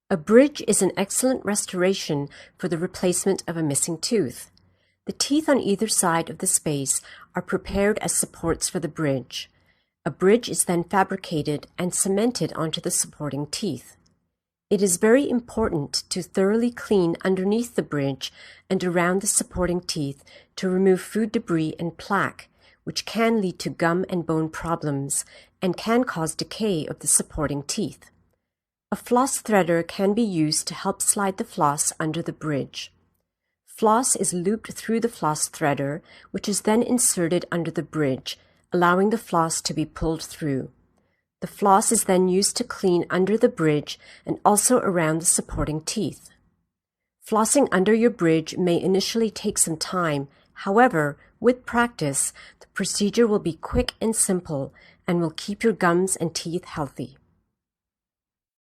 A bridge is an excellent restoration for the replacement of a missing tooth. The teeth on either side of the space are prepared as supports for the bridge. A bridge is then fabricated and cemented onto the supporting teeth. It is very important to thoroughly clean underneath the bridge and around the supporting teeth to remove food debris and plaque, which can lead to gum and bone problems and can cause decay of the supporting teeth. A floss threader can be used to help slide the floss under the bridge. Floss is looped through the floss threader, which is then inserted under the bridge, allowing the floss to be pulled through. The floss is then used to clean under the bridge and also around the supporting teeth. Flossing under your bridge may initially take some time. However, with practice, the procedure will be quick and simple and will keep your gums and teeth healthy.